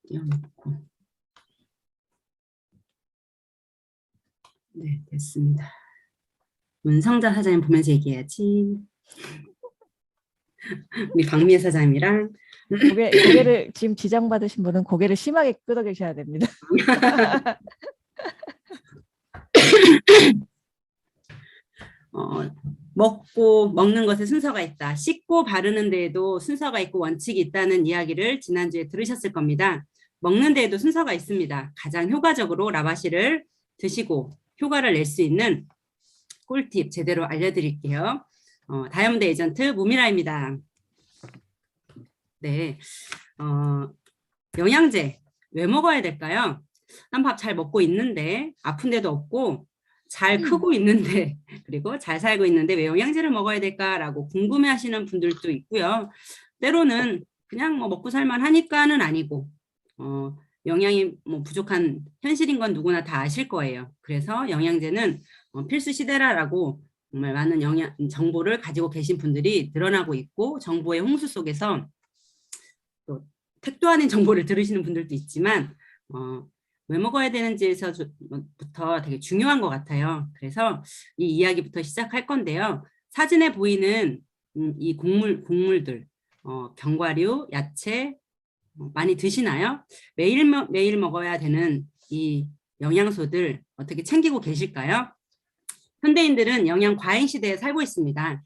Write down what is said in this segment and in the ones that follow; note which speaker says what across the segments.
Speaker 1: 띄워놓고. 네, 됐습니다. 문성자 사장님 보면서 얘기해야지. 우리 박미애 사장님이랑
Speaker 2: 고개를 지금 지장받으신 분은 고개를 심하게 끄덕 계셔야 됩니다.
Speaker 1: 먹는 것에 순서가 있다. 씻고 바르는 데에도 순서가 있고 원칙이 있다는 이야기를 지난주에 들으셨을 겁니다. 먹는 데에도 순서가 있습니다. 가장 효과적으로 라바시를 드시고 효과를 낼 수 있는 꿀팁 제대로 알려드릴게요. 다이아몬드 에이전트 무미라입니다. 네, 영양제 왜 먹어야 될까요? 난 밥 잘 먹고 있는데 아픈 데도 없고 잘 크고 있는데 그리고 잘 살고 있는데 왜 영양제를 먹어야 될까라고 궁금해하시는 분들도 있고요. 때로는 그냥 뭐 먹고 살만 하니까는 아니고 영양이 뭐 부족한 현실인 건 누구나 다 아실 거예요. 그래서 영양제는 필수 시대라라고 정말 많은 정보를 가지고 계신 분들이 늘어나고 있고 정보의 홍수 속에서 또 택도 아닌 정보를 들으시는 분들도 있지만 왜 먹어야 되는지에서부터 되게 중요한 것 같아요. 그래서 이 이야기부터 시작할 건데요. 사진에 보이는 이 곡물들, 견과류, 야채 많이 드시나요? 매일 먹어야 되는 이 영양소들 어떻게 챙기고 계실까요? 현대인들은 영양 과잉 시대에 살고 있습니다.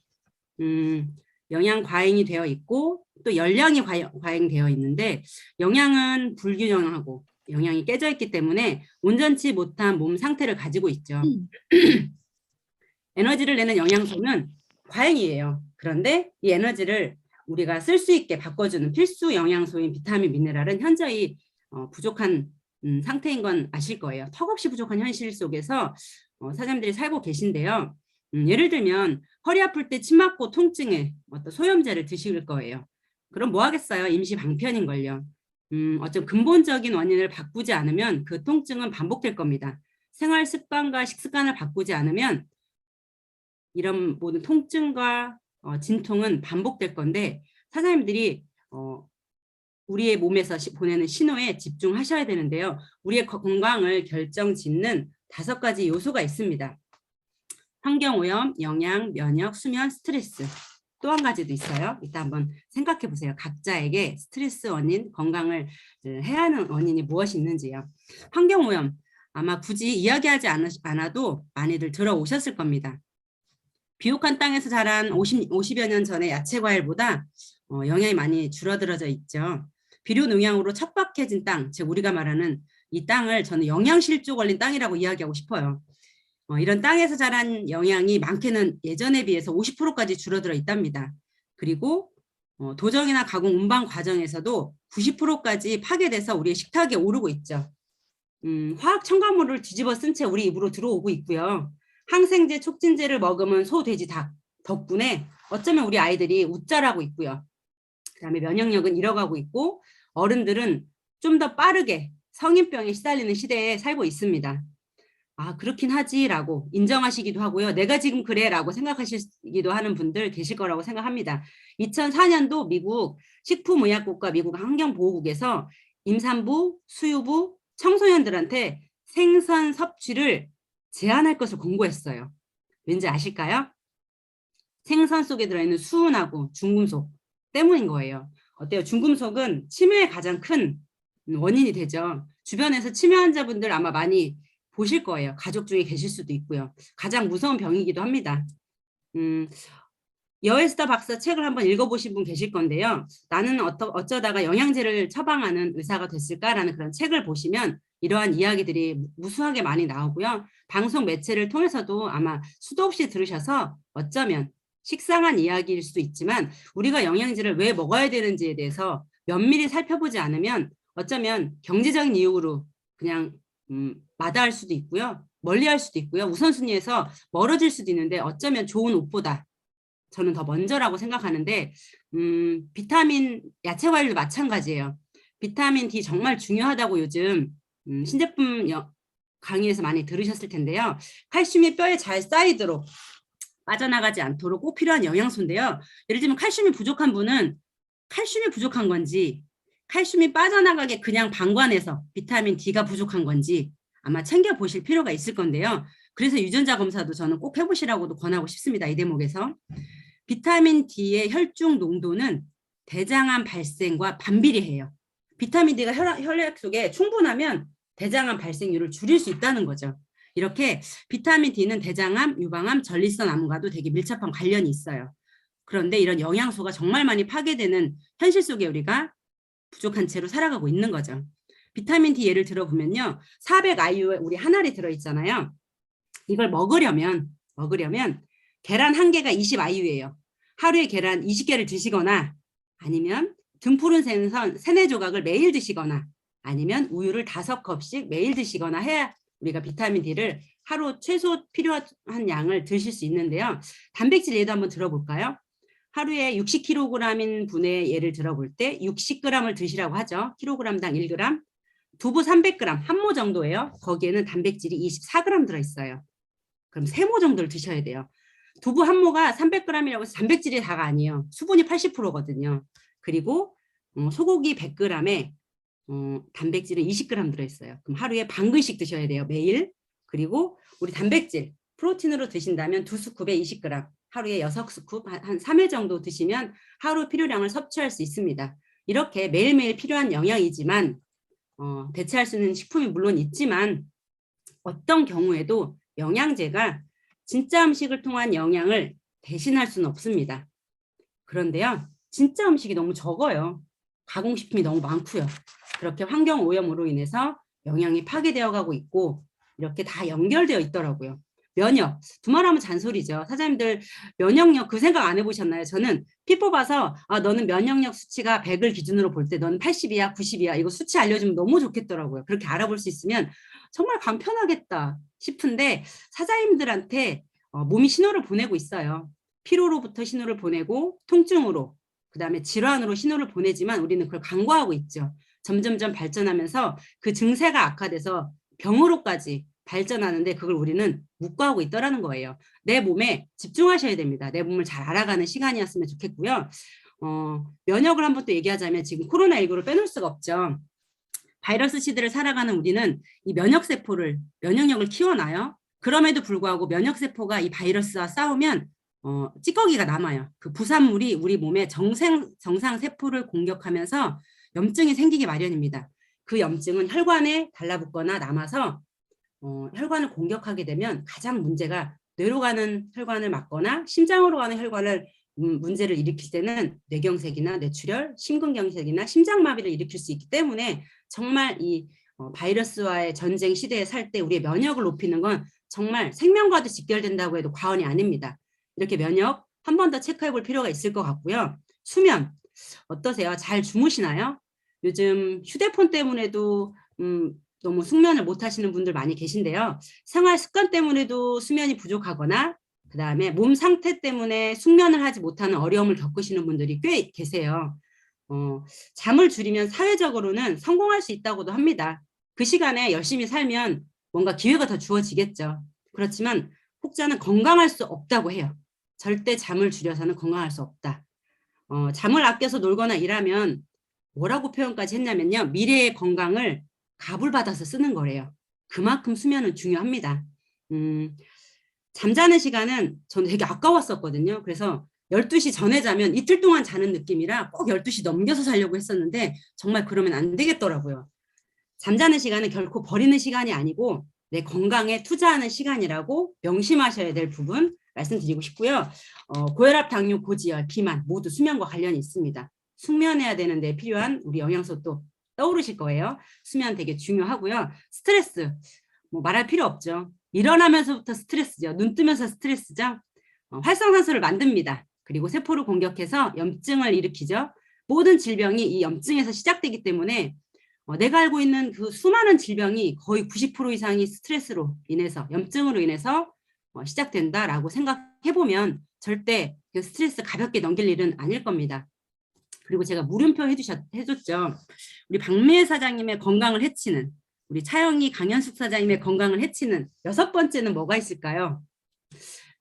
Speaker 1: 영양 과잉이 되어 있고 또 열량이 과잉되어 있는데 영양은 불균형하고 영양이 깨져 있기 때문에 온전치 못한 몸 상태를 가지고 있죠. 에너지를 내는 영양소는 과잉이에요. 그런데 이 에너지를 우리가 쓸 수 있게 바꿔주는 필수 영양소인 비타민, 미네랄은 현저히 부족한 상태인 건 아실 거예요. 턱없이 부족한 현실 속에서 사장님들이 살고 계신데요. 예를 들면 허리 아플 때 침 맞고 통증에 어떤 소염제를 드실 거예요. 그럼 뭐 하겠어요? 임시 방편인걸요. 어떤 근본적인 원인을 바꾸지 않으면 그 통증은 반복될 겁니다. 생활 습관과 식습관을 바꾸지 않으면 이런 모든 통증과 진통은 반복될 건데 사장님들이 우리의 몸에서 보내는 신호에 집중하셔야 되는데요. 우리의 건강을 결정짓는 5가지 요소가 있습니다. 환경오염, 영양, 면역, 수면, 스트레스. 또 한 가지도 있어요. 이따 한번 생각해 보세요. 각자에게 스트레스 원인, 건강을 해야 하는 원인이 무엇이 있는지요. 환경오염, 아마 굳이 이야기하지 않아도 많이들 들어오셨을 겁니다. 비옥한 땅에서 자란 50여 년 전의 야채 과일보다 영양이 많이 줄어들어져 있죠. 비료 농약으로 척박해진 땅, 즉 우리가 말하는 이 땅을 저는 영양실조 걸린 땅이라고 이야기하고 싶어요. 이런 땅에서 자란 영양이 많게는 예전에 비해서 50%까지 줄어들어 있답니다. 그리고 도정이나 가공 운반 과정에서도 90%까지 파괴돼서 우리의 식탁에 오르고 있죠. 화학 첨가물을 뒤집어 쓴 채 우리 입으로 들어오고 있고요. 항생제, 촉진제를 머금은 소, 돼지, 닭 덕분에 어쩌면 우리 아이들이 웃자라고 있고요. 그다음에 면역력은 잃어가고 있고 어른들은 좀 더 빠르게 성인병에 시달리는 시대에 살고 있습니다. 아, 그렇긴 하지라고 인정하시기도 하고요. 내가 지금 그래라고 생각하시기도 하는 분들 계실 거라고 생각합니다. 2004년도 미국 식품의약국과 미국 환경보호국에서 임산부, 수유부, 청소년들한테 생선 섭취를 제한할 것을 권고했어요. 왠지 아실까요? 생선 속에 들어있는 수은하고 중금속 때문인 거예요. 어때요? 중금속은 치매의 가장 큰 원인이 되죠. 주변에서 치매 환자분들 아마 많이 보실 거예요. 가족 중에 계실 수도 있고요. 가장 무서운 병이기도 합니다. 여에스더 박사 책을 한번 읽어보신 분 계실 건데요. 나는 어쩌다가 영양제를 처방하는 의사가 됐을까라는 그런 책을 보시면 이러한 이야기들이 무수하게 많이 나오고요. 방송 매체를 통해서도 아마 수도 없이 들으셔서 어쩌면 식상한 이야기일 수도 있지만 우리가 영양제를 왜 먹어야 되는지에 대해서 면밀히 살펴보지 않으면 어쩌면 경제적인 이유로 그냥 마다할 수도 있고요. 멀리할 수도 있고요. 우선순위에서 멀어질 수도 있는데 어쩌면 좋은 옷보다 저는 더 먼저라고 생각하는데 비타민, 야채 과일도 마찬가지예요. 비타민 D 정말 중요하다고 요즘 신제품 강의에서 많이 들으셨을 텐데요. 칼슘이 뼈에 잘 쌓이도록 빠져나가지 않도록 꼭 필요한 영양소인데요. 예를 들면 칼슘이 부족한 분은 칼슘이 부족한 건지 칼슘이 빠져나가게 그냥 방관해서 비타민 D가 부족한 건지 아마 챙겨보실 필요가 있을 건데요. 그래서 유전자 검사도 저는 꼭 해보시라고도 권하고 싶습니다. 이 대목에서. 비타민 D의 혈중 농도는 대장암 발생과 반비례해요. 비타민 D가 혈액 속에 충분하면 대장암 발생률을 줄일 수 있다는 거죠. 이렇게 비타민 D는 대장암, 유방암, 전립선 암과도 되게 밀접한 관련이 있어요. 그런데 이런 영양소가 정말 많이 파괴되는 현실 속에 우리가 부족한 채로 살아가고 있는 거죠. 비타민 D 예를 들어보면요. 400IU에 우리 한 알이 들어있잖아요. 이걸 먹으려면 계란 한 개가 20IU예요. 하루에 계란 20개를 드시거나 아니면 등푸른 생선 3-4조각을 매일 드시거나 아니면 우유를 5컵씩 매일 드시거나 해야 우리가 비타민 D를 하루 최소 필요한 양을 드실 수 있는데요. 단백질 예도 한번 들어볼까요? 하루에 60kg인 분의 예를 들어볼 때 60g을 드시라고 하죠. 킬로그램당 1g. 두부 300g, 한 모 정도예요. 거기에는 단백질이 24g 들어있어요. 그럼 3모 정도를 드셔야 돼요. 두부 한 모가 300g이라고 해서 단백질이 다가 아니에요. 수분이 80%거든요. 그리고 소고기 100g에 단백질은 20g 들어있어요. 그럼 하루에 반 그릇씩 드셔야 돼요. 매일. 그리고 우리 단백질, 프로틴으로 드신다면 2스쿱에 20g, 하루에 6스쿱, 한 3회 정도 드시면 하루 필요량을 섭취할 수 있습니다. 이렇게 매일매일 필요한 영양이지만 대체할 수 있는 식품이 물론 있지만 어떤 경우에도 영양제가 진짜 음식을 통한 영양을 대신할 수는 없습니다. 그런데요, 진짜 음식이 너무 적어요. 가공식품이 너무 많고요. 그렇게 환경오염으로 인해서 영양이 파괴되어 가고 있고 이렇게 다 연결되어 있더라고요. 면역, 두말하면 잔소리죠. 사장님들 면역력 그 생각 안 해보셨나요? 저는 피 뽑아서 너는 면역력 수치가 100을 기준으로 볼 때 너는 80이야, 90이야 이거 수치 알려주면 너무 좋겠더라고요. 그렇게 알아볼 수 있으면 정말 간편하겠다 싶은데 사장님들한테 몸이 신호를 보내고 있어요. 피로로부터 신호를 보내고 통증으로 그다음에 질환으로 신호를 보내지만 우리는 그걸 간과하고 있죠. 점점점 발전하면서 그 증세가 악화돼서 병으로까지 발전하는데 그걸 우리는 묵과하고 있더라는 거예요. 내 몸에 집중하셔야 됩니다. 내 몸을 잘 알아가는 시간이었으면 좋겠고요. 면역을 한번 또 얘기하자면 지금 코로나19를 빼놓을 수가 없죠. 바이러스 시대를 살아가는 우리는 이 면역력을 키워놔요. 그럼에도 불구하고 면역세포가 이 바이러스와 싸우면 찌꺼기가 남아요. 그 부산물이 우리 몸의 정상 세포를 공격하면서 염증이 생기기 마련입니다. 그 염증은 혈관에 달라붙거나 남아서 혈관을 공격하게 되면 가장 문제가 뇌로 가는 혈관을 막거나 심장으로 가는 혈관을 문제를 일으킬 때는 뇌경색이나 뇌출혈, 심근경색이나 심장마비를 일으킬 수 있기 때문에 정말 이 바이러스와의 전쟁 시대에 살 때 우리의 면역을 높이는 건 정말 생명과도 직결된다고 해도 과언이 아닙니다. 이렇게 면역 한 번 더 체크해 볼 필요가 있을 것 같고요. 수면 어떠세요? 잘 주무시나요? 요즘 휴대폰 때문에도 너무 숙면을 못 하시는 분들 많이 계신데요. 생활 습관 때문에도 수면이 부족하거나 그다음에 몸 상태 때문에 숙면을 하지 못하는 어려움을 겪으시는 분들이 꽤 계세요. 잠을 줄이면 사회적으로는 성공할 수 있다고도 합니다. 그 시간에 열심히 살면 뭔가 기회가 더 주어지겠죠. 그렇지만 혹자는 건강할 수 없다고 해요. 절대 잠을 줄여서는 건강할 수 없다. 잠을 아껴서 놀거나 일하면 뭐라고 표현까지 했냐면요. 미래의 건강을 갑을받아서 쓰는 거래요. 그만큼 수면은 중요합니다. 잠자는 시간은 저는 되게 아까웠었거든요. 그래서 12시 전에 자면 이틀 동안 자는 느낌이라 꼭 12시 넘겨서 자려고 했었는데 정말 그러면 안 되겠더라고요. 잠자는 시간은 결코 버리는 시간이 아니고 내 건강에 투자하는 시간이라고 명심하셔야 될 부분 말씀드리고 싶고요. 고혈압, 당뇨, 고지혈, 비만 모두 수면과 관련이 있습니다. 숙면해야 되는데 필요한 우리 영양소 또 떠오르실 거예요. 수면 되게 중요하고요. 스트레스 뭐 말할 필요 없죠. 일어나면서부터 스트레스죠. 눈 뜨면서 스트레스죠. 활성산소를 만듭니다. 그리고 세포를 공격해서 염증을 일으키죠. 모든 질병이 이 염증에서 시작되기 때문에 내가 알고 있는 그 수많은 질병이 거의 90% 이상이 스트레스로 인해서 염증으로 인해서 시작된다라고 생각해보면 절대 그 스트레스 가볍게 넘길 일은 아닐 겁니다. 그리고 제가 물음표 해줬죠. 우리 박미애 사장님의 건강을 해치는 우리 차영희 강현숙 사장님의 건강을 해치는 6번째는 뭐가 있을까요?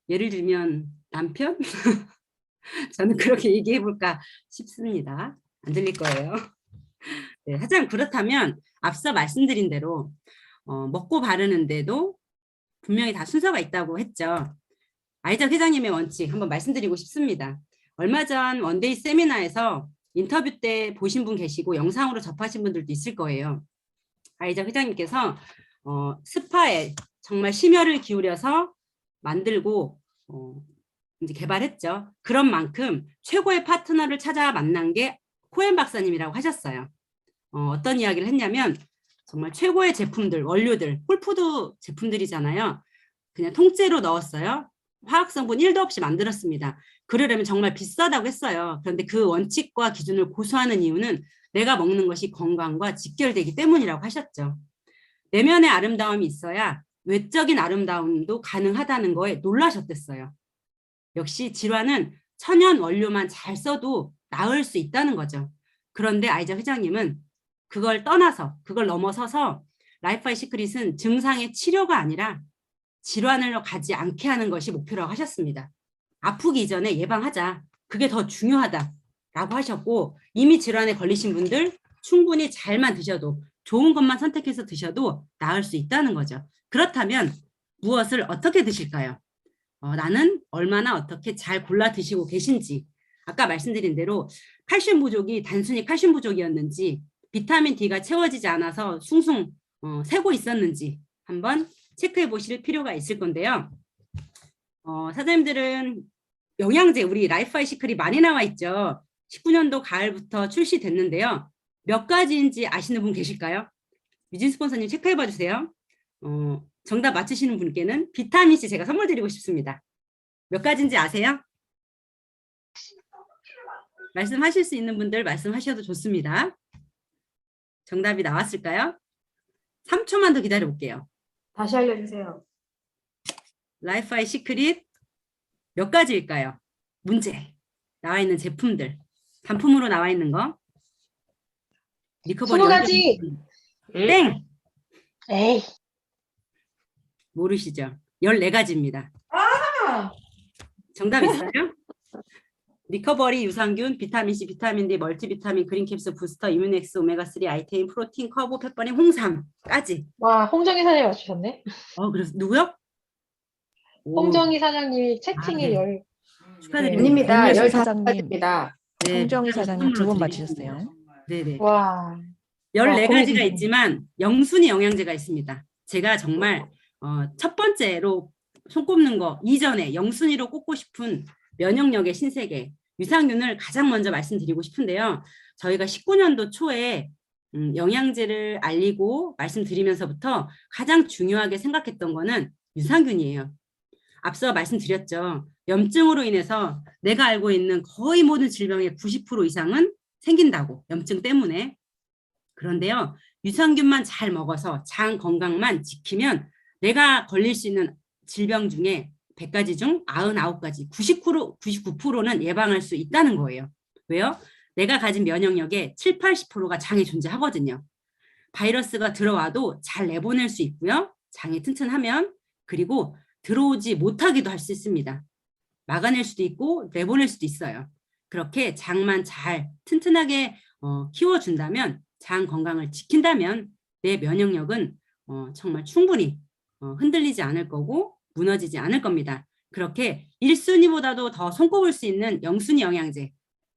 Speaker 1: 예를 들면 남편? 저는 그렇게 얘기해 볼까 싶습니다. 안 들릴 거예요. 네, 하지만 그렇다면 앞서 말씀드린 대로 먹고 바르는데도 분명히 다 순서가 있다고 했죠. 아이작 회장님의 원칙 한번 말씀드리고 싶습니다. 얼마 전 원데이 세미나에서 인터뷰 때 보신 분 계시고 영상으로 접하신 분들도 있을 거예요. 아이작 회장님께서 스파에 정말 심혈을 기울여서 만들고 이제 개발했죠. 그런 만큼 최고의 파트너를 찾아 만난 게 코엔 박사님이라고 하셨어요. 어떤 이야기를 했냐면 정말 최고의 제품들, 원료들, 홀푸드 제품들이잖아요. 그냥 통째로 넣었어요. 화학 성분 1도 없이 만들었습니다. 그러려면 정말 비싸다고 했어요. 그런데 그 원칙과 기준을 고수하는 이유는 내가 먹는 것이 건강과 직결되기 때문이라고 하셨죠. 내면의 아름다움이 있어야 외적인 아름다움도 가능하다는 거에 놀라셨댔어요. 역시 질환은 천연 원료만 잘 써도 나을 수 있다는 거죠. 그런데 아이작 회장님은 그걸 떠나서, 그걸 넘어서서 라이프바이 시크릿은 증상의 치료가 아니라 질환을 가지 않게 하는 것이 목표라고 하셨습니다. 아프기 전에 예방하자. 그게 더 중요하다라고 하셨고, 이미 질환에 걸리신 분들 충분히 잘만 드셔도, 좋은 것만 선택해서 드셔도 나을 수 있다는 거죠. 그렇다면 무엇을 어떻게 드실까요? 나는 얼마나 어떻게 잘 골라 드시고 계신지, 아까 말씀드린 대로 칼슘 부족이 단순히 칼슘 부족이었는지, 비타민 D가 채워지지 않아서 숭숭 새고 있었는지 한번 체크해 보실 필요가 있을 건데요. 사장님들은 영양제, 우리 라이프바이 시크릿 많이 나와 있죠. 19년도 가을부터 출시됐는데요. 몇 가지인지 아시는 분 계실까요? 유진 스폰서님 체크해 봐 주세요. 정답 맞히시는 분께는 비타민C 제가 선물 드리고 싶습니다. 몇 가지인지 아세요? 말씀하실 수 있는 분들 말씀하셔도 좋습니다. 정답이 나왔을까요? 3초만 더 기다려 볼게요.
Speaker 3: 다시 알려주세요.
Speaker 1: 라이프바이 시크릿 몇 가지일까요? 문제. 나와 있는 제품들. 단품으로 나와 있는 거. 리커버리
Speaker 3: 20가지.
Speaker 1: 땡!
Speaker 3: 에이.
Speaker 1: 모르시죠? 14가지입니다. 정답 있어요? 리커버리, 유산균, 비타민C, 비타민D, 멀티비타민, 그린캡슐, 부스터, 이뮤넥스, 오메가3, 아이테인, 프로틴, 커브, 페퍼린, 홍삼까지.
Speaker 3: 와, 홍정희 사장님 맞추셨네.
Speaker 1: 그래서 누구요? 오,
Speaker 3: 홍정희 사장님이 채팅에
Speaker 1: 네.
Speaker 3: 열.
Speaker 1: 축하드립니다.
Speaker 3: 아닙니다.
Speaker 2: 백예슬
Speaker 3: 15가지입니다.
Speaker 1: 네,
Speaker 2: 홍정희 사장님 2분
Speaker 1: 선물로
Speaker 2: 맞추셨어요.
Speaker 1: 네네.
Speaker 3: 와.
Speaker 1: 14가지가
Speaker 3: 거의-
Speaker 1: 있지만 영순위 영양제가 있습니다. 제가 정말 첫 번째로 손꼽는 거 이전에 영순위로 꼽고 싶은 면역력의 신세계 유산균을 가장 먼저 말씀드리고 싶은데요. 저희가 19년도 초에 영양제를 알리고 말씀드리면서부터 가장 중요하게 생각했던 거는 유산균이에요. 앞서 말씀드렸죠. 염증으로 인해서 내가 알고 있는 거의 모든 질병의 90% 이상은 생긴다고, 염증 때문에. 그런데요, 유산균만 잘 먹어서 장 건강만 지키면 내가 걸릴 수 있는 질병 중에 100가지 중 99가지, 99%는 예방할 수 있다는 거예요. 왜요? 내가 가진 면역력의 7, 80%가 장에 존재하거든요. 바이러스가 들어와도 잘 내보낼 수 있고요. 장이 튼튼하면, 그리고 들어오지 못하기도 할 수 있습니다. 막아낼 수도 있고 내보낼 수도 있어요. 그렇게 장만 잘 튼튼하게 키워준다면, 장 건강을 지킨다면 내 면역력은 정말 충분히 흔들리지 않을 거고 무너지지 않을 겁니다. 그렇게 1순위보다도 더 손꼽을 수 있는 0순위 영양제,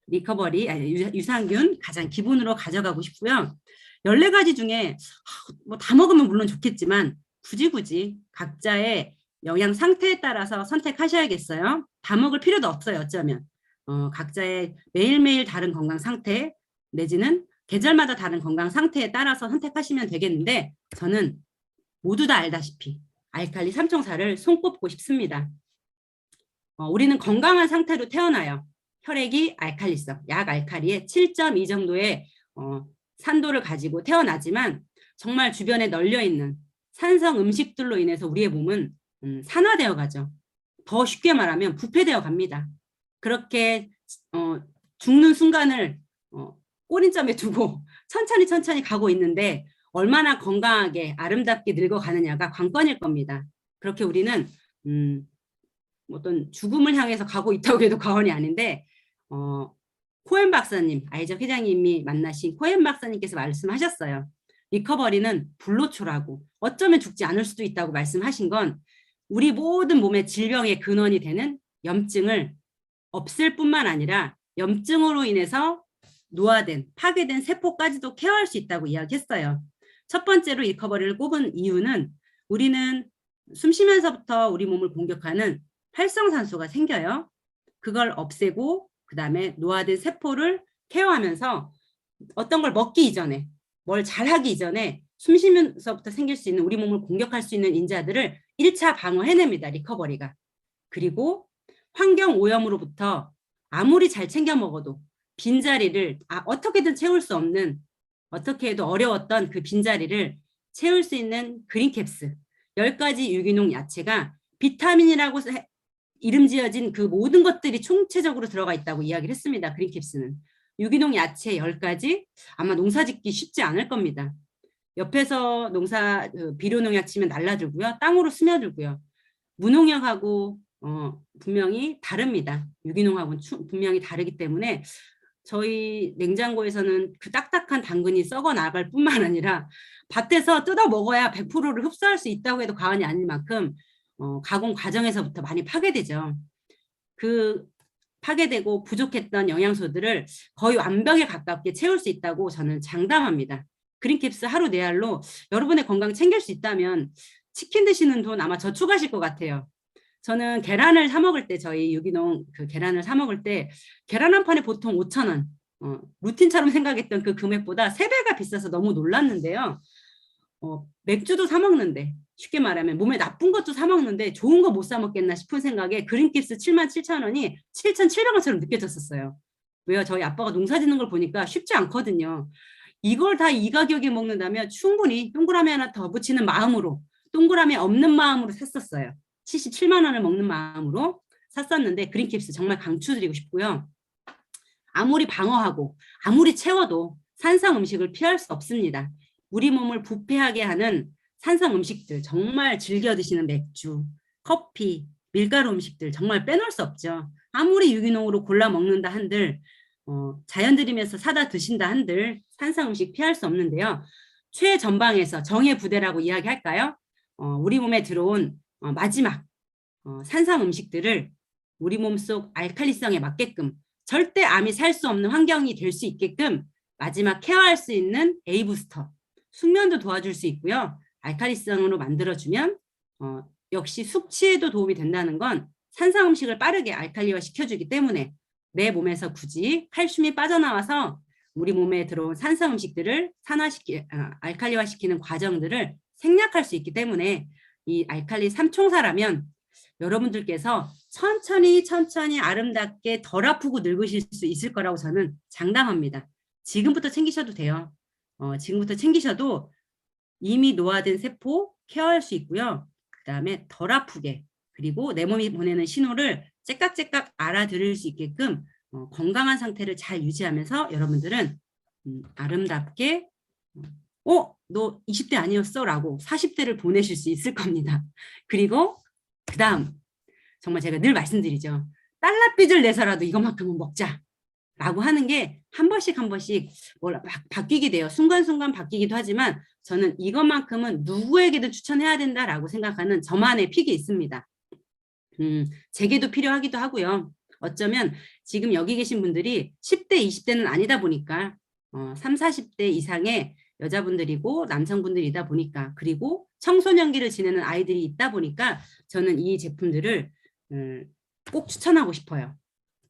Speaker 1: 리커버리, 유산균 가장 기본으로 가져가고 싶고요. 14가지 중에 뭐 다 먹으면 물론 좋겠지만 굳이 각자의 영양 상태에 따라서 선택하셔야겠어요. 다 먹을 필요도 없어요. 어쩌면 각자의 매일매일 다른 건강 상태 내지는 계절마다 다른 건강 상태에 따라서 선택하시면 되겠는데, 저는 모두 다 알다시피 알칼리 삼총사를 손꼽고 싶습니다. 우리는 건강한 상태로 태어나요. 혈액이 알칼리성, 약 알칼리의 7.2 정도의 산도를 가지고 태어나지만 정말 주변에 널려있는 산성 음식들로 인해서 우리의 몸은 산화되어 가죠. 더 쉽게 말하면 부패되어 갑니다. 그렇게 죽는 순간을 꼬린점에 두고 천천히 가고 있는데 얼마나 건강하게 아름답게 늙어가느냐가 관건일 겁니다. 그렇게 우리는 어떤 죽음을 향해서 가고 있다고 해도 과언이 아닌데 코엔 박사님, 아이작 회장님이 만나신 코엔 박사님께서 말씀하셨어요. 리커버리는 불로초라고 어쩌면 죽지 않을 수도 있다고 말씀하신 건 우리 모든 몸의 질병의 근원이 되는 염증을 없앨 뿐만 아니라 염증으로 인해서 노화된, 파괴된 세포까지도 케어할 수 있다고 이야기했어요. 첫 번째로 리커버리를 꼽은 이유는 우리는 숨 쉬면서부터 우리 몸을 공격하는 활성산소가 생겨요. 그걸 없애고 그다음에 노화된 세포를 케어하면서 어떤 걸 먹기 이전에 뭘 잘하기 이전에 숨 쉬면서부터 생길 수 있는 우리 몸을 공격할 수 있는 인자들을 1차 방어해냅니다. 리커버리가. 그리고 환경 오염으로부터 아무리 잘 챙겨 먹어도 빈자리를 어떻게든 채울 수 없는 어떻게 해도 어려웠던 그 빈자리를 채울 수 있는 그린캡스 10가지 유기농 야채가 비타민이라고 이름 지어진 그 모든 것들이 총체적으로 들어가 있다고 이야기를 했습니다. 그린캡스는. 유기농 야채 10가지 아마 농사 짓기 쉽지 않을 겁니다. 옆에서 비료농약 치면 날라들고요. 땅으로 스며들고요. 무농약하고 분명히 다릅니다. 유기농하고는 분명히 다르기 때문에 저희 냉장고에서는 그 딱딱한 당근이 썩어 나갈 뿐만 아니라 밭에서 뜯어 먹어야 100%를 흡수할 수 있다고 해도 과언이 아닐 만큼 가공 과정에서부터 많이 파괴되죠. 그 파괴되고 부족했던 영양소들을 거의 완벽에 가깝게 채울 수 있다고 저는 장담합니다. 그린캡스 하루 4알로 여러분의 건강 챙길 수 있다면 치킨 드시는 돈 아마 저축하실 것 같아요. 저는 계란을 사 먹을 때 저희 유기농 그 계란을 사 먹을 때 계란 한 판에 보통 5,000원 루틴처럼 생각했던 그 금액보다 3배가 비싸서 너무 놀랐는데요. 맥주도 사 먹는데 쉽게 말하면 몸에 나쁜 것도 사 먹는데 좋은 거 못 사 먹겠나 싶은 생각에 그린캡스 77,000원이 7,700원처럼 느껴졌었어요. 왜요? 저희 아빠가 농사 짓는 걸 보니까 쉽지 않거든요. 이걸 다 이 가격에 먹는다면 충분히 동그라미 하나 더 붙이는 마음으로 동그라미 없는 마음으로 샀었어요. 77만 원을 먹는 마음으로 샀었는데 그린캡스 정말 강추드리고 싶고요. 아무리 방어하고 아무리 채워도 산성 음식을 피할 수 없습니다. 우리 몸을 부패하게 하는 산성 음식들 정말 즐겨 드시는 맥주, 커피, 밀가루 음식들 정말 빼놓을 수 없죠. 아무리 유기농으로 골라 먹는다 한들 자연 들이면서 사다 드신다 한들 산성 음식 피할 수 없는데요. 최전방에서 정의 부대라고 이야기할까요? 우리 몸에 들어온 마지막 산성 음식들을 우리 몸속 알칼리성에 맞게끔 절대 암이 살 수 없는 환경이 될 수 있게끔 마지막 케어할 수 있는 A부스터 숙면도 도와줄 수 있고요. 알칼리성으로 만들어주면 역시 숙취에도 도움이 된다는 건 산성 음식을 빠르게 알칼리화 시켜주기 때문에 내 몸에서 굳이 칼슘이 빠져나와서 우리 몸에 들어온 산성 음식들을 알칼리화 시키는 과정들을 생략할 수 있기 때문에 이 알칼리 삼총사라면 여러분들께서 천천히 아름답게 덜 아프고 늙으실 수 있을 거라고 저는 장담합니다. 지금부터 챙기셔도 돼요. 지금부터 챙기셔도 이미 노화된 세포 케어할 수 있고요. 그 다음에 덜 아프게 그리고 내 몸이 보내는 신호를 째깍째깍 알아들을 수 있게끔 건강한 상태를 잘 유지하면서 여러분들은 아름답게 너 20대 아니었어? 라고 40대를 보내실 수 있을 겁니다. 그리고 그 다음 정말 제가 늘 말씀드리죠. 달러빚을 내서라도 이것만큼은 먹자 라고 하는 게 한 번씩 막 바뀌게 돼요. 순간순간 바뀌기도 하지만 저는 이것만큼은 누구에게도 추천해야 된다라고 생각하는 저만의 픽이 있습니다. 제게도 필요하기도 하고요. 어쩌면 지금 여기 계신 분들이 10대, 20대는 아니다 보니까 30, 40대 이상의 여자분들이고 남성분들이다 보니까 그리고 청소년기를 지내는 아이들이 있다 보니까 저는 이 제품들을 꼭 추천하고 싶어요.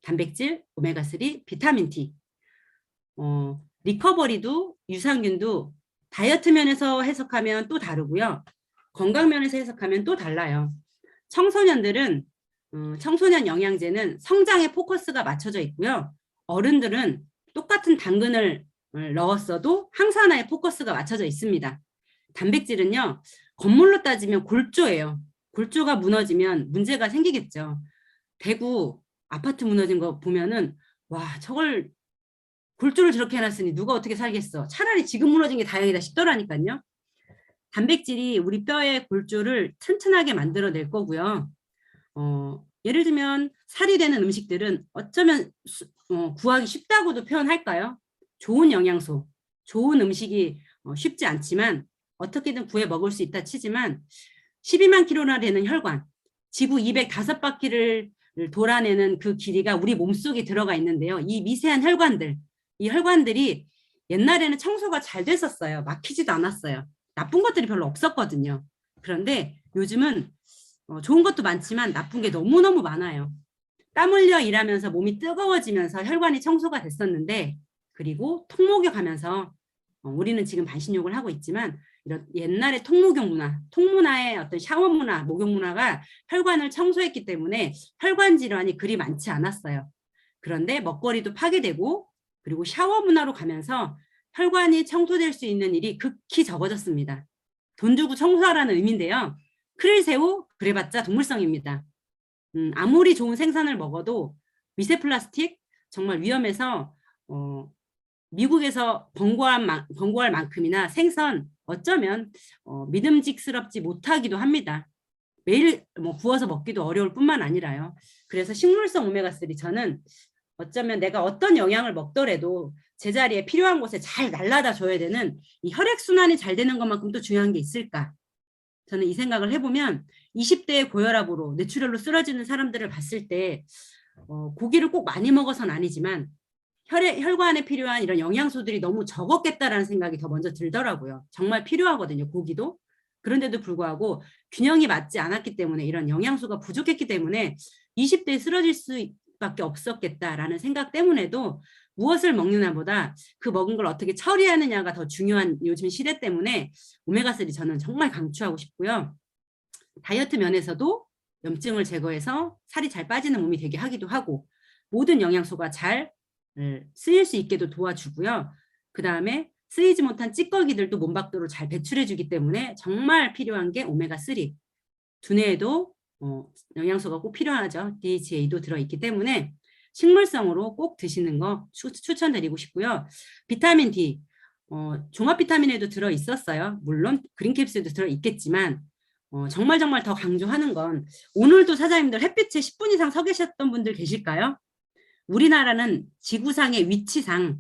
Speaker 1: 단백질, 오메가3, 비타민 D. 리커버리도 유산균도 다이어트 면에서 해석하면 또 다르고요. 건강 면에서 해석하면 또 달라요. 청소년들은 청소년 영양제는 성장에 포커스가 맞춰져 있고요. 어른들은 똑같은 당근을 넣었어도 항산화에 포커스가 맞춰져 있습니다. 단백질은요. 건물로 따지면 골조예요. 골조가 무너지면 문제가 생기겠죠. 대구 아파트 무너진 거 보면은 와 저걸 골조를 저렇게 해놨으니 누가 어떻게 살겠어. 차라리 지금 무너진 게 다행이다 싶더라니까요. 단백질이 우리 뼈의 골조를 튼튼하게 만들어낼 거고요. 예를 들면 살이 되는 음식들은 어쩌면 구하기 쉽다고도 표현할까요? 좋은 영양소, 좋은 음식이 쉽지 않지만 어떻게든 구해 먹을 수 있다 치지만 12만 킬로나 되는 혈관, 지구 205바퀴를 돌아내는 그 길이가 우리 몸속에 들어가 있는데요. 이 미세한 혈관들, 이 혈관들이 옛날에는 청소가 잘 됐었어요. 막히지도 않았어요. 나쁜 것들이 별로 없었거든요. 그런데 요즘은 좋은 것도 많지만 나쁜 게 너무너무 많아요. 땀 흘려 일하면서 몸이 뜨거워지면서 혈관이 청소가 됐었는데, 그리고 통목욕하면서 우리는 지금 반신욕을 하고 있지만 이런 옛날의 통목욕 문화, 통문화의 어떤 샤워 문화, 목욕 문화가 혈관을 청소했기 때문에 혈관 질환이 그리 많지 않았어요. 그런데 먹거리도 파괴되고 그리고 샤워 문화로 가면서 혈관이 청소될 수 있는 일이 극히 적어졌습니다. 돈 주고 청소하라는 의미인데요. 크릴새우 그래봤자 동물성입니다. 아무리 좋은 생선을 먹어도 미세 플라스틱 정말 위험해서 미국에서 번거할 만큼이나 생선 어쩌면 믿음직스럽지 못하기도 합니다. 매일 구워서 먹기도 어려울 뿐만 아니라요. 그래서 식물성 오메가3 저는 어쩌면 내가 어떤 영양을 먹더라도 제자리에 필요한 곳에 잘 날라다 줘야 되는 이 혈액순환이 잘 되는 것만큼 또 중요한 게 있을까? 저는 이 생각을 해보면 20대의 고혈압으로 뇌출혈로 쓰러지는 사람들을 봤을 때 고기를 꼭 많이 먹어서는 아니지만 혈관에 필요한 이런 영양소들이 너무 적었겠다라는 생각이 더 먼저 들더라고요. 정말 필요하거든요, 고기도. 그런데도 불구하고 균형이 맞지 않았기 때문에 이런 영양소가 부족했기 때문에 20대에 쓰러질 수밖에 없었겠다라는 생각 때문에도 무엇을 먹느냐보다 그 먹은 걸 어떻게 처리하느냐가 더 중요한 요즘 시대 때문에 오메가3 저는 정말 강추하고 싶고요. 다이어트 면에서도 염증을 제거해서 살이 잘 빠지는 몸이 되게 하기도 하고 모든 영양소가 잘 쓰일 수 있게도 도와주고요. 그 다음에 쓰이지 못한 찌꺼기들도 몸 밖으로 잘 배출해주기 때문에 정말 필요한 게 오메가3. 두뇌에도 영양소가 꼭 필요하죠. DHA도 들어있기 때문에 식물성으로 꼭 드시는 거 추천드리고 싶고요. 비타민 D, 종합 비타민에도 들어있었어요. 물론 그린캡슐도 들어있겠지만 정말 더 강조하는 건 오늘도 사장님들 햇빛에 10분 이상 서 계셨던 분들 계실까요? 우리나라는 지구상의 위치상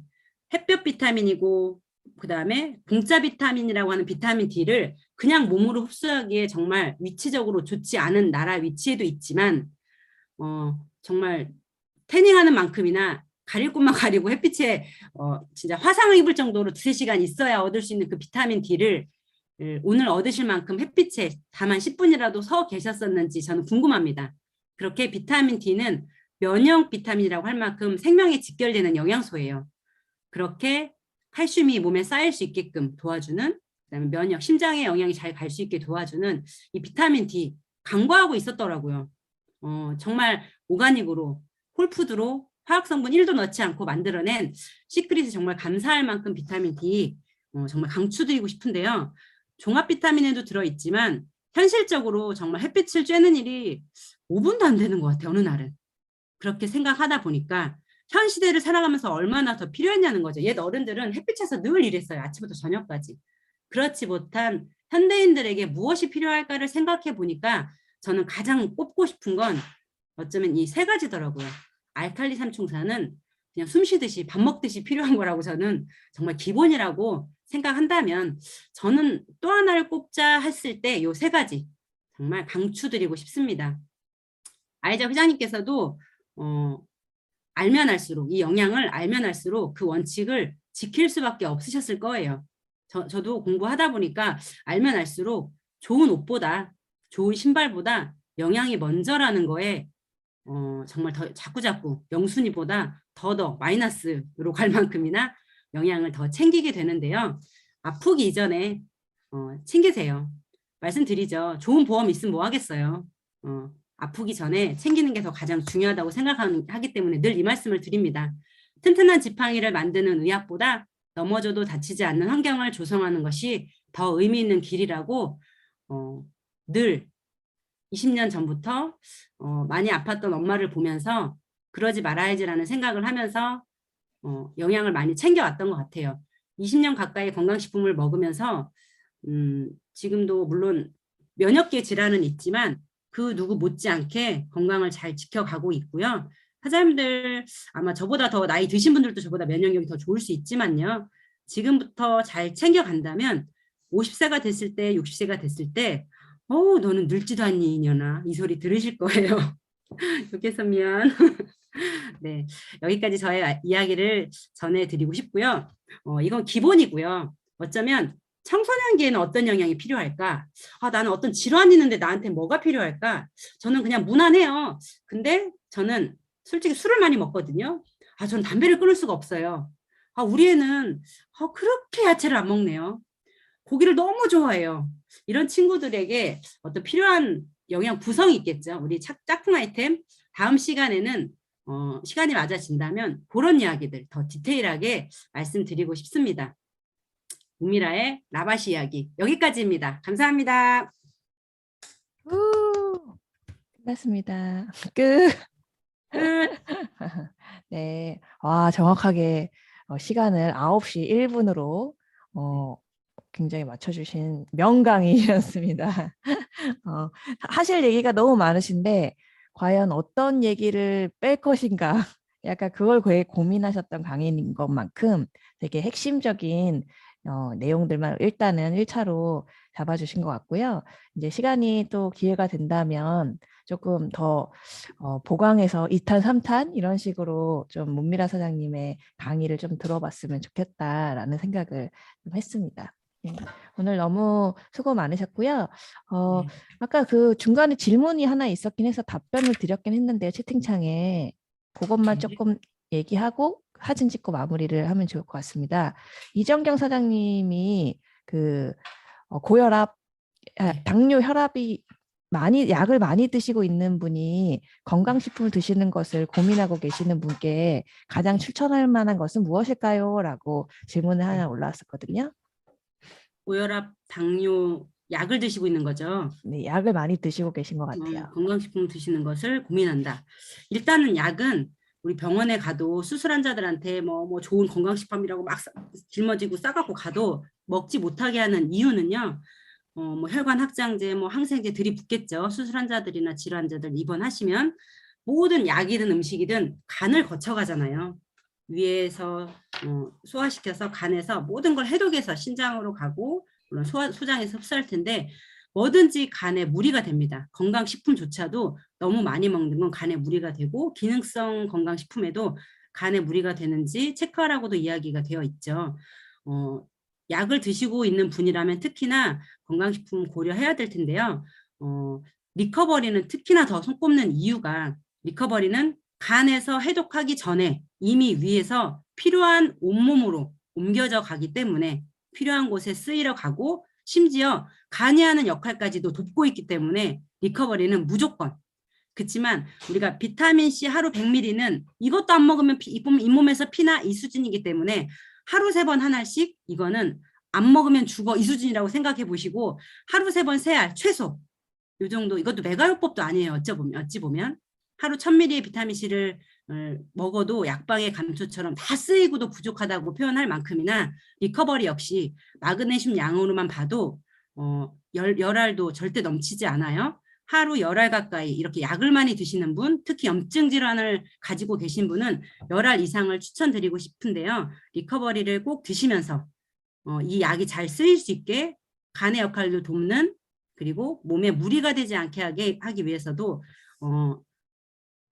Speaker 1: 햇볕 비타민이고 그 다음에 공짜 비타민이라고 하는 비타민 D를 그냥 몸으로 흡수하기에 정말 위치적으로 좋지 않은 나라 위치에도 있지만 정말 태닝하는 만큼이나 가릴 곳만 가리고 햇빛에 진짜 화상을 입을 정도로 2-3시간 있어야 얻을 수 있는 그 비타민 D를 오늘 얻으실 만큼 햇빛에 다만 10분이라도 서 계셨었는지 저는 궁금합니다. 그렇게 비타민 D는 면역 비타민이라고 할 만큼 생명에 직결되는 영양소예요. 그렇게 칼슘이 몸에 쌓일 수 있게끔 도와주는, 그다음에 면역, 심장에 영양이 잘 갈 수 있게 도와주는 이 비타민 D 간과하고 있었더라고요. 정말 오가닉으로 홀푸드로 화학성분 1도 넣지 않고 만들어낸 시크릿이 정말 감사할 만큼 비타민 D 정말 강추드리고 싶은데요. 종합 비타민에도 들어있지만 현실적으로 정말 햇빛을 쬐는 일이 5분도 안 되는 것 같아요. 어느 날은. 그렇게 생각하다 보니까 현 시대를 살아가면서 얼마나 더 필요했냐는 거죠. 옛 어른들은 햇빛에서 늘 일했어요. 아침부터 저녁까지. 그렇지 못한 현대인들에게 무엇이 필요할까를 생각해 보니까 저는 가장 꼽고 싶은 건 어쩌면 이 3가지더라고요. 알칼리 삼총사는 그냥 숨 쉬듯이 밥 먹듯이 필요한 거라고 저는 정말 기본이라고 생각한다면 저는 또 하나를 꼽자 했을 때 이 3가지 정말 강추드리고 싶습니다. 아이자 회장님께서도 알면 알수록 이 영양을 알면 알수록 그 원칙을 지킬 수밖에 없으셨을 거예요. 저도 공부하다 보니까 알면 알수록 좋은 옷보다 좋은 신발보다 영양이 먼저라는 거에 정말 더 자꾸 영순위보다 더 마이너스로 갈 만큼이나 영양을 더 챙기게 되는데요. 아프기 이전에 챙기세요. 말씀드리죠. 좋은 보험 있으면 뭐 하겠어요. 아프기 전에 챙기는 게 더 가장 중요하다고 생각하기 때문에 늘 이 말씀을 드립니다. 튼튼한 지팡이를 만드는 의학보다 넘어져도 다치지 않는 환경을 조성하는 것이 더 의미 있는 길이라고 늘 20년 전부터 많이 아팠던 엄마를 보면서 그러지 말아야지라는 생각을 하면서 영양을 많이 챙겨왔던 것 같아요. 20년 가까이 건강식품을 먹으면서 지금도 물론 면역계 질환은 있지만 그 누구 못지않게 건강을 잘 지켜가고 있고요. 사장님들 아마 저보다 더 나이 드신 분들도 저보다 면역력이 더 좋을 수 있지만요. 지금부터 잘 챙겨간다면 50세가 됐을 때, 60세가 됐을 때 너는 늙지도 않니 이년아 이 소리 들으실 거예요. 욕해서 미안. 네, 여기까지 저의 이야기를 전해드리고 싶고요. 이건 기본이고요. 어쩌면 청소년기에는 어떤 영양이 필요할까? 나는 어떤 질환이 있는데 나한테 뭐가 필요할까? 저는 그냥 무난해요. 근데 저는 솔직히 술을 많이 먹거든요. 저는 담배를 끊을 수가 없어요. 우리 애는 그렇게 야채를 안 먹네요. 고기를 너무 좋아해요. 이런 친구들에게 어떤 필요한 영양 구성이 있겠죠. 우리 짝꿍 아이템 다음 시간에는 시간이 맞아진다면 그런 이야기들 더 디테일하게 말씀드리고 싶습니다. 우미라의 라바시 이야기 여기까지입니다. 감사합니다.
Speaker 2: 끝났습니다. 끝.
Speaker 1: 끝.
Speaker 2: 네. 와, 정확하게 시간을 9시 1분으로 굉장히 맞춰주신 명강의였습니다. 하실 얘기가 너무 많으신데 과연 어떤 얘기를 뺄 것인가 약간 그걸 고민하셨던 강의인 것만큼 되게 핵심적인 내용들만 일단은 1차로 잡아주신 것 같고요. 이제 시간이 또 기회가 된다면 조금 더 보강해서 2탄, 3탄 이런 식으로 좀 문미라 사장님의 강의를 좀 들어봤으면 좋겠다라는 생각을 좀 했습니다. 오늘 너무 수고 많으셨고요. 아까 그 중간에 질문이 하나 있었긴 해서 답변을 드렸긴 했는데요. 채팅창에 그것만 조금 얘기하고 사진 찍고 마무리를 하면 좋을 것 같습니다. 이정경 사장님이 그 고혈압, 당뇨, 혈압이 약을 많이 드시고 있는 분이 건강식품을 드시는 것을 고민하고 계시는 분께 가장 추천할 만한 것은 무엇일까요? 라고 질문을 하나 올라왔었거든요.
Speaker 1: 고혈압, 당뇨 약을 드시고 있는 거죠.
Speaker 2: 네, 약을 많이 드시고 계신 것 같아요.
Speaker 1: 건강식품 드시는 것을 고민한다. 일단은 약은 우리 병원에 가도 수술 환자들한테 뭐 좋은 건강식품이라고 막 짊어지고 싸갖고 가도 먹지 못하게 하는 이유는요. 뭐 혈관 확장제, 뭐 항생제 들이붓겠죠. 수술 환자들이나 질환자들 입원하시면 모든 약이든 음식이든 간을 거쳐가잖아요. 위에서 소화시켜서 간에서 모든 걸 해독해서 신장으로 가고 물론 소장에서 흡수할 텐데 뭐든지 간에 무리가 됩니다. 건강식품조차도 너무 많이 먹는 건 간에 무리가 되고 기능성 건강식품에도 간에 무리가 되는지 체크하라고도 이야기가 되어 있죠. 약을 드시고 있는 분이라면 특히나 건강식품 고려해야 될 텐데요. 리커버리는 특히나 더 손꼽는 이유가 리커버리는 간에서 해독하기 전에 이미 위에서 필요한 온몸으로 옮겨져 가기 때문에 필요한 곳에 쓰이러 가고 심지어 간이 하는 역할까지도 돕고 있기 때문에 리커버리는 무조건. 그렇지만 우리가 비타민C 하루 100ml는 이것도 안 먹으면 잇몸에서 피나 이 수준이기 때문에 하루 3번 한 알씩 이거는 안 먹으면 죽어 이 수준이라고 생각해 보시고 하루 3번 3알 최소 이 정도. 이것도 메가요법도 아니에요. 어찌 보면 하루 1000ml의 비타민C를 먹어도 약방의 감초처럼 다 쓰이고도 부족하다고 표현할 만큼이나 리커버리 역시 마그네슘 양으로만 봐도 열알도 절대 넘치지 않아요. 하루 10알 가까이 이렇게 약을 많이 드시는 분, 특히 염증 질환을 가지고 계신 분은 10알 이상을 추천드리고 싶은데요. 리커버리를 꼭 드시면서 이 약이 잘 쓰일 수 있게 간의 역할을 돕는, 그리고 몸에 무리가 되지 않게 하기 위해서도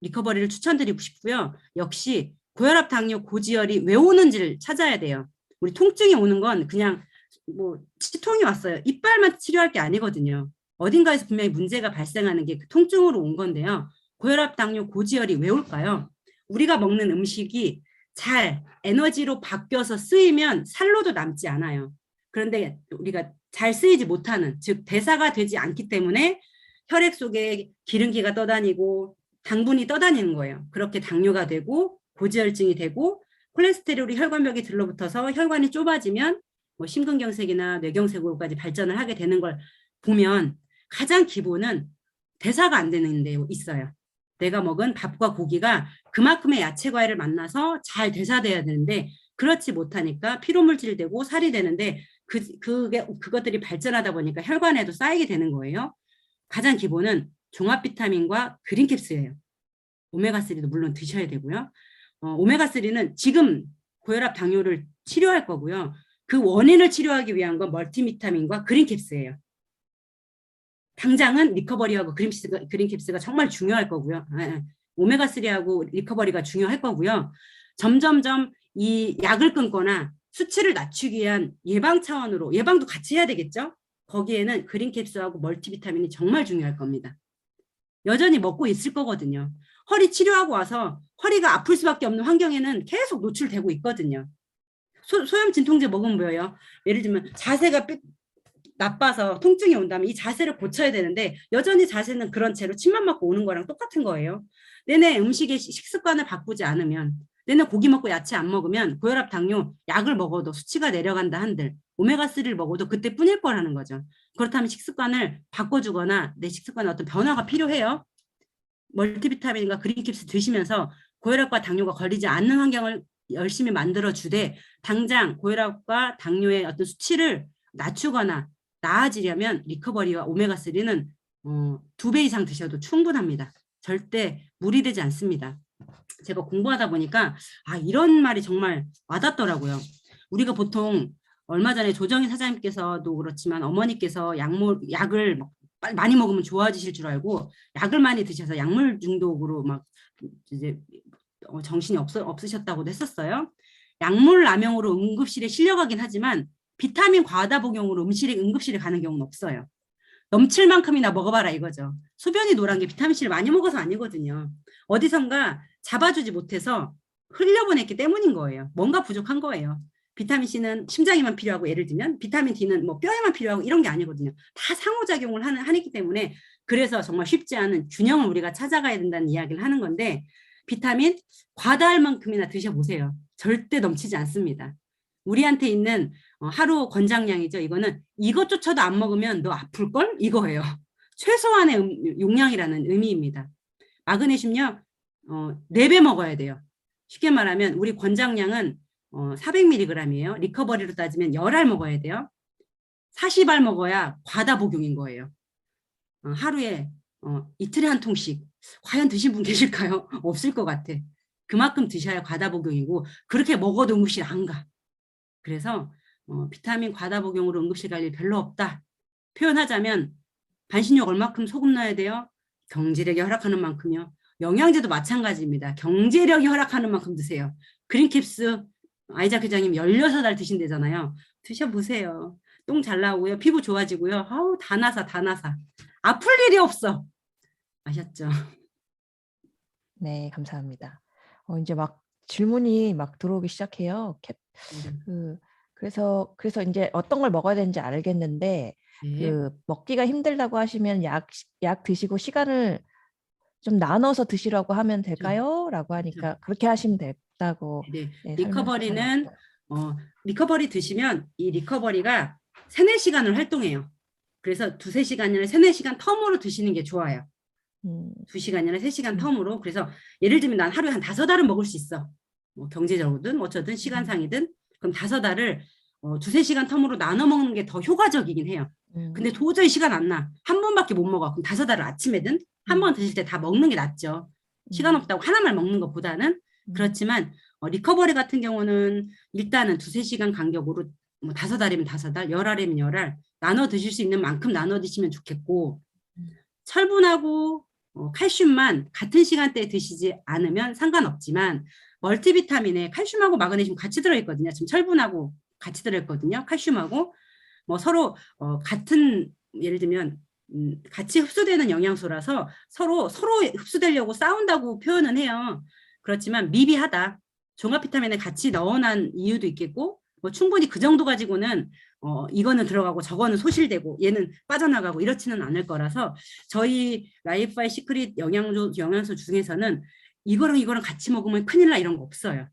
Speaker 1: 리커버리를 추천드리고 싶고요. 역시 고혈압, 당뇨, 고지혈이 왜 오는지를 찾아야 돼요. 우리 통증이 오는 건 그냥 뭐 치통이 왔어요. 이빨만 치료할 게 아니거든요. 어딘가에서 분명히 문제가 발생하는 게 그 통증으로 온 건데요. 고혈압, 당뇨, 고지혈이 왜 올까요? 우리가 먹는 음식이 잘 에너지로 바뀌어서 쓰이면 살로도 남지 않아요. 그런데 우리가 잘 쓰이지 못하는, 즉 대사가 되지 않기 때문에 혈액 속에 기름기가 떠다니고 당분이 떠다니는 거예요. 그렇게 당뇨가 되고 고지혈증이 되고 콜레스테롤이 혈관벽에 들러붙어서 혈관이 좁아지면 뭐 심근경색이나 뇌경색으로까지 발전을 하게 되는 걸 보면 가장 기본은 대사가 안 되는 데 있어요. 내가 먹은 밥과 고기가 그만큼의 야채 과일을 만나서 잘 대사돼야 되는데 그렇지 못하니까 피로물질이 되고 살이 되는데 그것들이 발전하다 보니까 혈관에도 쌓이게 되는 거예요. 가장 기본은 종합 비타민과 그린캡스예요. 오메가3도 물론 드셔야 되고요. 오메가3는 지금 고혈압 당뇨를 치료할 거고요. 그 원인을 치료하기 위한 건 멀티비타민과 그린캡스예요. 당장은 리커버리하고 그린캡스가 정말 중요할 거고요. 오메가3하고 리커버리가 중요할 거고요. 점점점 이 약을 끊거나 수치를 낮추기 위한 예방 차원으로, 예방도 같이 해야 되겠죠? 거기에는 그린캡스하고 멀티비타민이 정말 중요할 겁니다. 여전히 먹고 있을 거거든요. 허리 치료하고 와서 허리가 아플 수밖에 없는 환경에는 계속 노출되고 있거든요. 소염 진통제 먹으면 뭐예요? 예를 들면 자세가 나빠서 통증이 온다면 이 자세를 고쳐야 되는데 여전히 자세는 그런 채로 침만 맞고 오는 거랑 똑같은 거예요. 내내 음식의 식습관을 바꾸지 않으면, 내내 고기 먹고 야채 안 먹으면 고혈압 당뇨 약을 먹어도 수치가 내려간다 한들 오메가3를 먹어도 그때뿐일 거라는 거죠. 그렇다면 식습관을 바꿔주거나 내 식습관에 어떤 변화가 필요해요. 멀티비타민과 그린캡스 드시면서 고혈압과 당뇨가 걸리지 않는 환경을 열심히 만들어주되 당장 고혈압과 당뇨의 어떤 수치를 낮추거나 나아지려면 리커버리와 오메가3는 2배 이상 드셔도 충분합니다. 절대 무리되지 않습니다. 제가 공부하다 보니까 이런 말이 정말 와닿더라고요. 우리가 보통 얼마 전에 조정희 사장님께서도 그렇지만 어머니께서 약을 많이 먹으면 좋아지실 줄 알고 약을 많이 드셔서 약물 중독으로 막 이제 정신이 없으셨다고도 했었어요. 약물 남용으로 응급실에 실려가긴 하지만 비타민 과다 복용으로 응급실에 가는 경우는 없어요. 넘칠 만큼이나 먹어봐라 이거죠. 소변이 노란 게 비타민C를 많이 먹어서 아니거든요. 어디선가 잡아주지 못해서 흘려보냈기 때문인 거예요. 뭔가 부족한 거예요. 비타민C는 심장에만 필요하고 예를 들면 비타민D는 뭐 뼈에만 필요하고 이런 게 아니거든요. 다 상호작용을 하기 때문에 그래서 정말 쉽지 않은 균형을 우리가 찾아가야 된다는 이야기를 하는 건데 비타민 과다할 만큼이나 드셔보세요. 절대 넘치지 않습니다. 우리한테 있는 하루 권장량이죠. 이거는 이것조차도 안 먹으면 너 아플걸? 이거예요. 최소한의 용량이라는 의미입니다. 마그네슘요. 4배 먹어야 돼요. 쉽게 말하면 우리 권장량은 400mg이에요. 리커버리로 따지면 10알 먹어야 돼요. 40알 먹어야 과다 복용인 거예요. 하루에 이틀에 한 통씩. 과연 드신 분 계실까요? 없을 것 같아. 그만큼 드셔야 과다 복용이고 그렇게 먹어도 응급실 안 가. 그래서 비타민 과다 복용으로 응급실 갈 일 별로 없다. 표현하자면 반신욕 얼마큼 소금 넣어야 돼요? 경제력이 허락하는 만큼요. 영양제도 마찬가지입니다. 경제력이 허락하는 만큼 드세요. 그린캡스 아이작 회장님 16알 드신대잖아요. 드셔보세요. 똥 잘 나오고요. 피부 좋아지고요. 아우 다 나사. 아플 일이 없어. 아셨죠?
Speaker 2: 네, 감사합니다. 이제 막 질문이 막 들어오기 시작해요. 그래서 이제 어떤 걸 먹어야 되는지 알겠는데
Speaker 1: 네.
Speaker 2: 먹기가 힘들다고 하시면 약 드시고 시간을 좀 나눠서 드시라고 하면 될까요? 라고 하니까 그렇게 하시면 됐다고.
Speaker 1: 네.
Speaker 2: 네,
Speaker 1: 리커버리는 리커버리 드시면 이 리커버리가 3-4시간을 활동해요. 그래서 2-3시간이나 3-4시간 텀으로 드시는 게 좋아요. 2시간이나 3시간 텀으로. 그래서 예를 들면 난 하루에 한 5알은 먹을 수 있어. 뭐 경제적으로든 어쩌든 시간상이든 그럼 5알을 2-3시간 텀으로 나눠 먹는 게 더 효과적이긴 해요. 근데 도저히 시간 안 나. 한 번밖에 못 먹어. 그럼 5알을 아침에든 한 번 드실 때 다 먹는 게 낫죠. 시간 없다고 하나만 먹는 것보다는. 그렇지만 리커버리 같은 경우는 일단은 2-3시간 간격으로 뭐 5알이면 5알, 10알이면 10알 나눠 드실 수 있는 만큼 나눠 드시면 좋겠고 철분하고 칼슘만 같은 시간대에 드시지 않으면 상관없지만 멀티비타민에 칼슘하고 마그네슘 같이 들어있거든요. 지금 철분하고 같이 들어있거든요. 칼슘하고 뭐 서로 같은 예를 들면 같이 흡수되는 영양소라서 서로 흡수되려고 싸운다고 표현은 해요. 그렇지만 미비하다. 종합 비타민에 같이 넣어놓은 이유도 있겠고 뭐 충분히 그 정도 가지고는 이거는 들어가고 저거는 소실되고 얘는 빠져나가고 이렇지는 않을 거라서 저희 라이프바이 시크릿 영양소 중에서는 이거랑 같이 먹으면 큰일 나 이런 거 없어요.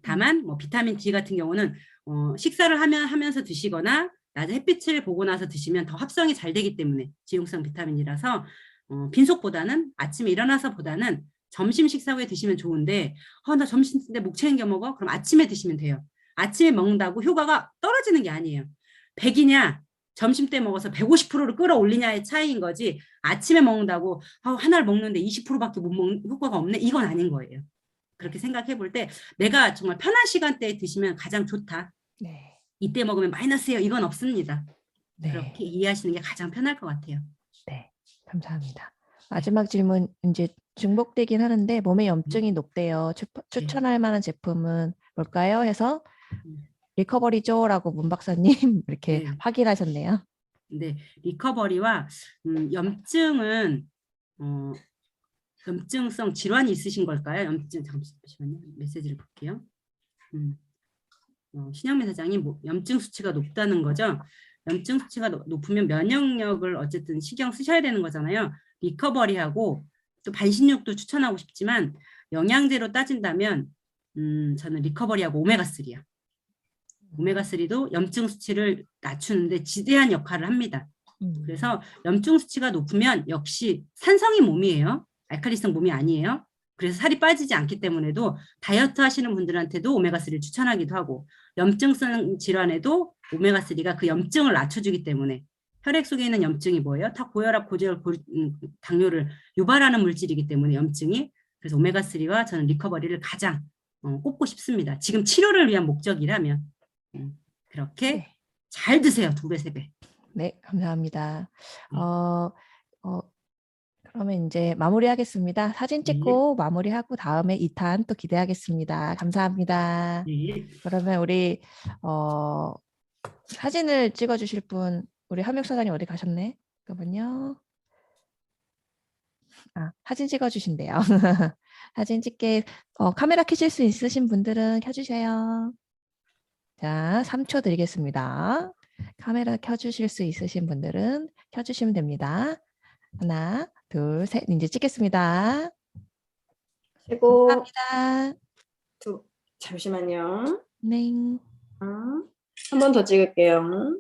Speaker 1: 다만 뭐 비타민 D 같은 경우는 식사를 하면서 드시거나 낮에 햇빛을 보고 나서 드시면 더 합성이 잘 되기 때문에 지용성 비타민이라서 빈속보다는 아침에 일어나서보다는 점심 식사 후에 드시면 좋은데 나 점심 때 목 챙겨 먹어? 그럼 아침에 드시면 돼요. 아침에 먹는다고 효과가 떨어지는 게 아니에요. 100이냐 점심 때 먹어서 150%를 끌어올리냐의 차이인 거지 아침에 먹는다고 하나를 먹는데 20%밖에 못 먹는 효과가 없네 이건 아닌 거예요. 그렇게 생각해 볼 때 내가 정말 편한 시간대에 드시면 가장 좋다.
Speaker 2: 네.
Speaker 1: 이때 먹으면 마이너스예요. 이건 없습니다.
Speaker 2: 네.
Speaker 1: 그렇게 이해하시는 게 가장 편할 것 같아요.
Speaker 2: 네. 감사합니다. 마지막 질문 이제 중복되긴 하는데 몸에 염증이 높대요. 추천할 만한 제품은 뭘까요? 해서 리커버리죠라고 문 박사님 이렇게
Speaker 1: 네.
Speaker 2: 확인하셨네요.
Speaker 1: 네, 리커버리와 염증은 염증성 질환이 있으신 걸까요? 잠시만요. 메시지를 볼게요. 신영미 사장이 염증 수치가 높다는 거죠. 염증 수치가 높으면 면역력을 어쨌든 신경 쓰셔야 되는 거잖아요. 리커버리하고 또 반신욕도 추천하고 싶지만 영양제로 따진다면 저는 리커버리하고 오메가3요. 오메가3도 염증 수치를 낮추는데 지대한 역할을 합니다. 그래서 염증 수치가 높으면 역시 산성인 몸이에요. 알칼리성 몸이 아니에요. 그래서 살이 빠지지 않기 때문에도 다이어트 하시는 분들한테도 오메가3를 추천하기도 하고 염증성 질환에도 오메가3가 그 염증을 낮춰주기 때문에 혈액 속에 있는 염증이 뭐예요? 다 고혈압, 고지혈, 당뇨를 유발하는 물질이기 때문에 염증이 그래서 오메가3와 저는 리커버리를 가장 꼽고 싶습니다. 지금 치료를 위한 목적이라면 그렇게
Speaker 2: 네.
Speaker 1: 잘 드세요. 2배, 3배.
Speaker 2: 네, 감사합니다. 그러면 이제 마무리하겠습니다. 사진 찍고 마무리하고 다음에 2탄 또 기대하겠습니다. 감사합니다.
Speaker 1: 네.
Speaker 2: 그러면 우리 사진을 찍어주실 분 우리 함육 사장님 어디 가셨네? 잠깐만요. 사진 찍어주신대요. 사진 찍게 카메라 켜실 수 있으신 분들은 켜주세요. 자, 3초 드리겠습니다. 카메라 켜주실 수 있으신 분들은 켜주시면 됩니다. 하나, 둘, 셋. 이제 찍겠습니다.
Speaker 4: 최고.
Speaker 2: 감사합니다.
Speaker 4: 잠시만요.
Speaker 2: 네.
Speaker 4: 한 번 더 찍을게요.